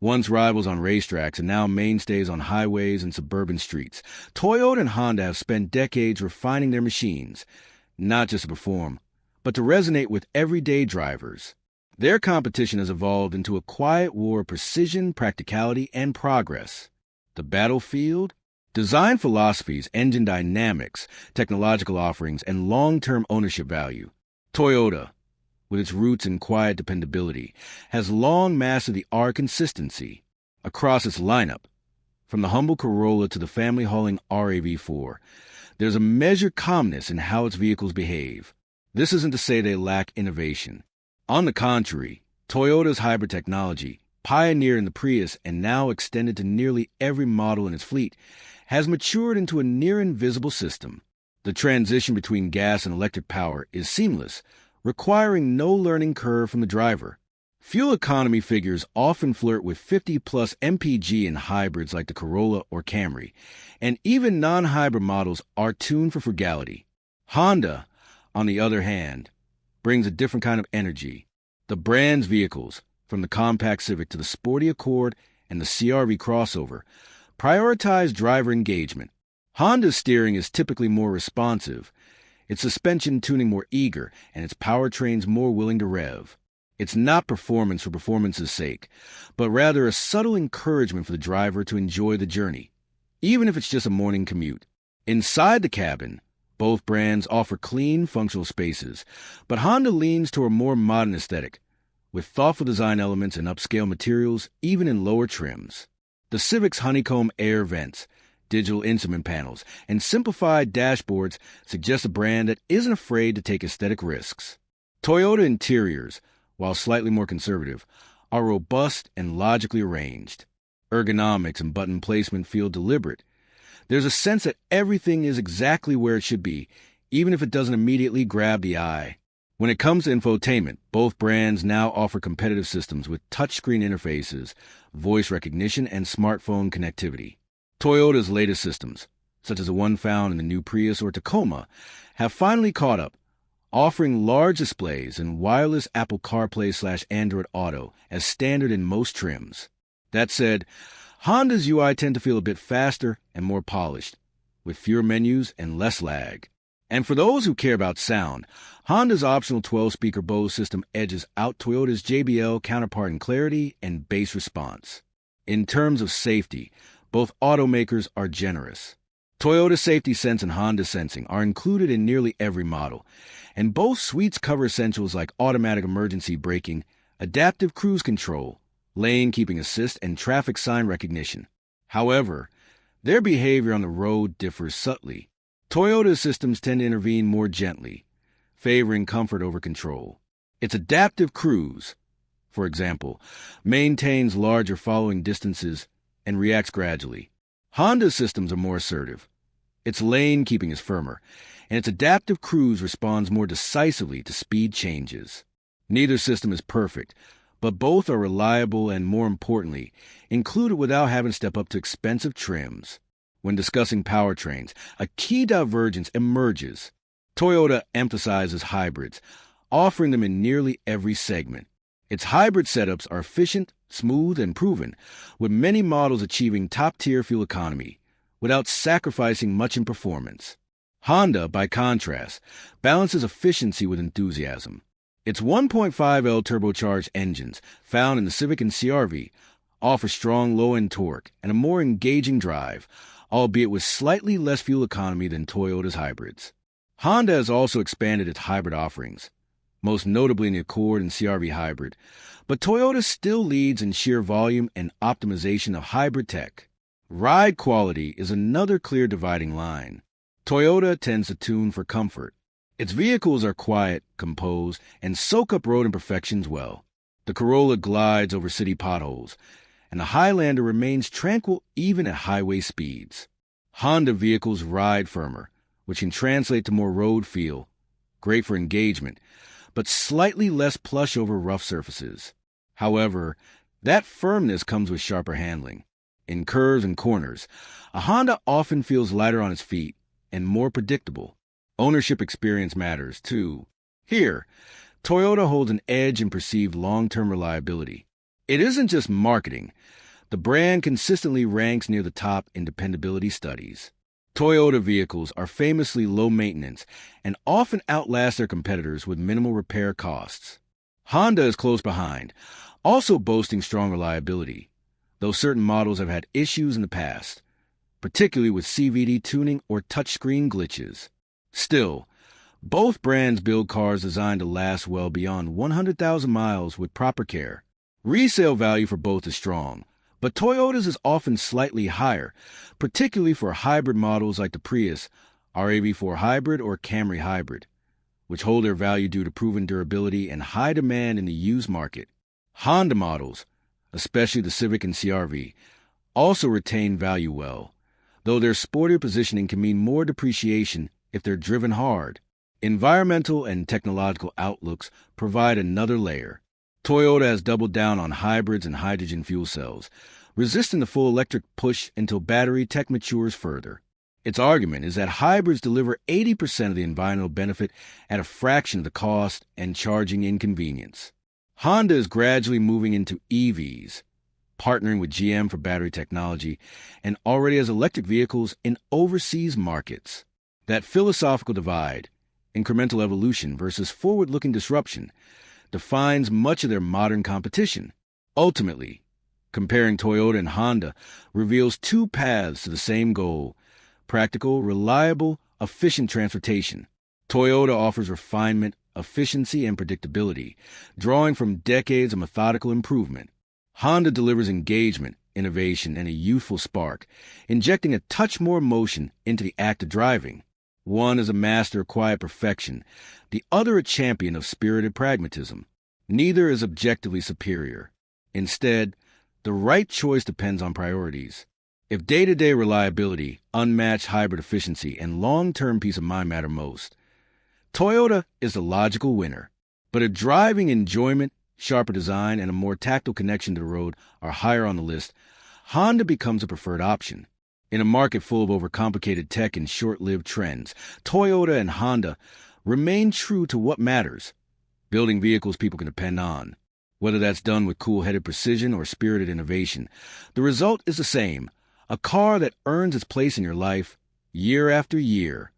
Once rivals on racetracks and now mainstays on highways and suburban streets, Toyota and Honda have spent decades refining their machines, not just to perform, but to resonate with everyday drivers. Their competition has evolved into a quiet war of precision, practicality, and progress. The battlefield? Design philosophies, engine dynamics, technological offerings, and long-term ownership value. Toyota, with its roots in quiet dependability, has long mastered the art of consistency across its lineup. From the humble Corolla to the family-hauling RAV4, there's a measured calmness in how its vehicles behave. This isn't to say they lack innovation. On the contrary, Toyota's hybrid technology, pioneered in the Prius and now extended to nearly every model in its fleet, has matured into a near-invisible system. The transition between gas and electric power is seamless, requiring no learning curve from the driver. Fuel economy figures often flirt with 50-plus mpg in hybrids like the Corolla or Camry, and even non-hybrid models are tuned for frugality. Honda, on the other hand, brings a different kind of energy. The brand's vehicles, from the compact Civic to the sporty Accord and the CR-V crossover, prioritize driver engagement. Honda's steering is typically more responsive, its suspension tuning more eager, and its powertrains more willing to rev. It's not performance for performance's sake, but rather a subtle encouragement for the driver to enjoy the journey, even if it's just a morning commute. Inside the cabin, both brands offer clean, functional spaces, but Honda leans toward a more modern aesthetic, with thoughtful design elements and upscale materials even in lower trims. The Civic's honeycomb air vents, digital instrument panels, and simplified dashboards suggest a brand that isn't afraid to take aesthetic risks. Toyota interiors, while slightly more conservative, are robust and logically arranged. Ergonomics and button placement feel deliberate. There's a sense that everything is exactly where it should be, even if it doesn't immediately grab the eye. When it comes to infotainment, both brands now offer competitive systems with touchscreen interfaces, voice recognition, and smartphone connectivity. Toyota's latest systems, such as the one found in the new Prius or Tacoma, have finally caught up, offering large displays and wireless Apple CarPlay/Android Auto as standard in most trims. That said, Honda's UI tend to feel a bit faster and more polished, with fewer menus and less lag. And for those who care about sound, Honda's optional 12-speaker Bose system edges out Toyota's JBL counterpart in clarity and bass response. In terms of safety, both automakers are generous. Toyota Safety Sense and Honda Sensing are included in nearly every model, and both suites cover essentials like automatic emergency braking, adaptive cruise control, lane keeping assist, and traffic sign recognition. However, their behavior on the road differs subtly. Toyota's systems tend to intervene more gently, favoring comfort over control. Its adaptive cruise, for example, maintains larger following distances and reacts gradually. Honda's systems are more assertive. Its lane keeping is firmer, and its adaptive cruise responds more decisively to speed changes. Neither system is perfect, but both are reliable and, more importantly, included without having to step up to expensive trims. When discussing powertrains, a key divergence emerges. Toyota emphasizes hybrids, offering them in nearly every segment. Its hybrid setups are efficient, smooth, and proven, with many models achieving top-tier fuel economy without sacrificing much in performance. Honda, by contrast, balances efficiency with enthusiasm. Its 1.5L turbocharged engines, found in the Civic and CR-V, offer strong low-end torque and a more engaging drive, albeit with slightly less fuel economy than Toyota's hybrids. Honda has also expanded its hybrid offerings, most notably in the Accord and CR-V hybrid, but Toyota still leads in sheer volume and optimization of hybrid tech. Ride quality is another clear dividing line. Toyota tends to tune for comfort. Its vehicles are quiet, composed, and soak up road imperfections well. The Corolla glides over city potholes, and the Highlander remains tranquil even at highway speeds. Honda vehicles ride firmer, which can translate to more road feel, great for engagement, but slightly less plush over rough surfaces. However, that firmness comes with sharper handling. In curves and corners, a Honda often feels lighter on its feet and more predictable. Ownership experience matters, too. Here, Toyota holds an edge in perceived long-term reliability. It isn't just marketing. The brand consistently ranks near the top in dependability studies. Toyota vehicles are famously low maintenance and often outlast their competitors with minimal repair costs. Honda is close behind, also boasting strong reliability, though certain models have had issues in the past, particularly with CVT tuning or touchscreen glitches. Still, both brands build cars designed to last well beyond 100,000 miles with proper care. Resale value for both is strong, but Toyota's is often slightly higher, particularly for hybrid models like the Prius, RAV4 Hybrid, or Camry Hybrid, which hold their value due to proven durability and high demand in the used market. Honda models, especially the Civic and CR-V, also retain value well, though their sportier positioning can mean more depreciation if they're driven hard. Environmental and technological outlooks provide another layer. Toyota has doubled down on hybrids and hydrogen fuel cells, resisting the full electric push until battery tech matures further. Its argument is that hybrids deliver 80% of the environmental benefit at a fraction of the cost and charging inconvenience. Honda is gradually moving into EVs, partnering with GM for battery technology, and already has electric vehicles in overseas markets. That philosophical divide, incremental evolution versus forward-looking disruption, defines much of their modern competition. Ultimately, comparing Toyota and Honda reveals two paths to the same goal: practical, reliable, efficient transportation. Toyota offers refinement, efficiency, and predictability, drawing from decades of methodical improvement. Honda delivers engagement, innovation, and a youthful spark, injecting a touch more emotion into the act of driving. One is a master of quiet perfection, the other a champion of spirited pragmatism. Neither is objectively superior. Instead, the right choice depends on priorities. If day-to-day reliability, unmatched hybrid efficiency, and long-term peace of mind matter most, Toyota is the logical winner. But if driving enjoyment, sharper design, and a more tactile connection to the road are higher on the list, Honda becomes a preferred option. In a market full of overcomplicated tech and short-lived trends, Toyota and Honda remain true to what matters: building vehicles people can depend on. Whether that's done with cool-headed precision or spirited innovation, the result is the same: a car that earns its place in your life year after year.